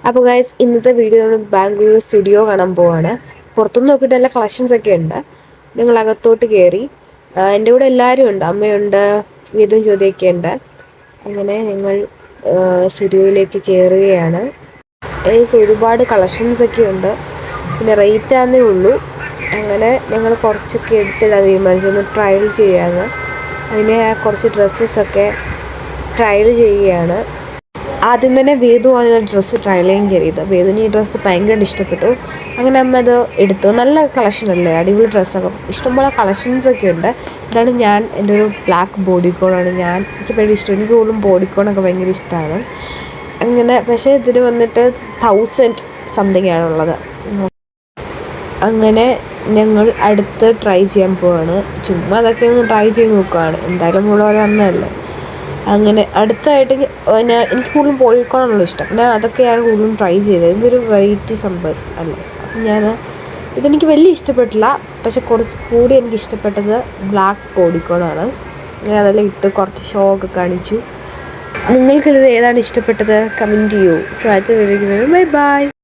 അപ്പോൾ ഗൈസ് ഇന്നത്തെ വീഡിയോ നമ്മൾ ബാംഗ്ലൂർ സ്റ്റുഡിയോ കാണാൻ പോവാണ്. പുറത്തുനിന്ന് നോക്കിയിട്ട് നല്ല കളക്ഷൻസ് ഒക്കെ ഉണ്ട്. ഞങ്ങൾ അകത്തോട്ട് കയറി. എൻ്റെ കൂടെ എല്ലാവരും ഉണ്ട്, അമ്മയുണ്ട്, വീതും ജ്യോതിയൊക്കെ ഉണ്ട്. അങ്ങനെ ഞങ്ങൾ സ്റ്റുഡിയോയിലേക്ക് കയറുകയാണ്. ഒരുപാട് കളക്ഷൻസ് ഒക്കെ ഉണ്ട്, പിന്നെ റേറ്റ് ആണെന്നേ ഉള്ളൂ. അങ്ങനെ ഞങ്ങൾ കുറച്ചൊക്കെ എടുത്തിടാൻ തീരുമാനിച്ചു, ഒന്ന് ട്രയൽ ചെയ്യാമെന്ന്. അതിന് കുറച്ച് ഡ്രസ്സസൊക്കെ ട്രയൽ ചെയ്യുകയാണ്. ആദ്യം തന്നെ വേദു ആണ് ഡ്രസ്സ് ട്രയൽ ചെയ്യാൻ കയറിയത്. വേദുവിന് ഈ ഡ്രസ്സ് ഭയങ്കരമായിട്ട് ഇഷ്ടപ്പെട്ടു. അങ്ങനെ അമ്മ അത് എടുത്തു. നല്ല കളക്ഷൻ അല്ലേ, അടിപൊളി ഡ്രസ്സൊക്കെ, ഇഷ്ടംപോലെ കളക്ഷൻസൊക്കെ ഉണ്ട്. ഇതാണ് എൻ്റെ ഒരു ബ്ലാക്ക് ബോഡിക്കോണാണ്. എനിക്ക് ഭയങ്കര ഇഷ്ടം. എനിക്ക് കൂടുതലും ബോഡിക്കോണൊക്കെ ഭയങ്കര ഇഷ്ടമാണ്. അങ്ങനെ പക്ഷേ ഇതിന് വന്നിട്ട് 1000 സംതിങ് ആണുള്ളത്. അങ്ങനെ ഞങ്ങൾ അടുത്ത് ട്രൈ ചെയ്യാൻ പോവാണ്. ചുമ്മാ അതൊക്കെ ഒന്ന് ട്രൈ ചെയ്ത് നോക്കുകയാണ്. എന്തായാലും ഉള്ളവർ വന്നതല്ലേ. അങ്ങനെ അടുത്തായിട്ട് എനിക്ക് കൂടുതലും ബോഡിക്കോണാണല്ലോ ഇഷ്ടം. ഞാൻ അതൊക്കെയാണ് കൂടുതലും ട്രൈ ചെയ്തത്. ഇതൊരു വെറൈറ്റി സംഭവം അല്ലേ. അപ്പം ഇതെനിക്ക് വലിയ ഇഷ്ടപ്പെട്ടില്ല. പക്ഷെ കുറച്ച് കൂടി എനിക്ക് ഇഷ്ടപ്പെട്ടത് ബ്ലാക്ക് ബോഡിക്കോണാണ്. ഞാൻ അതെല്ലാം ഇട്ട് കുറച്ച് ഷോ ഒക്കെ കാണിച്ചു. നിങ്ങൾക്കിത് ഏതാണ് ഇഷ്ടപ്പെട്ടത്? കമൻറ്റ് ചെയ്യൂ. സോ അടുത്ത വീഡിയോയ്ക്ക് ബൈ ബൈ.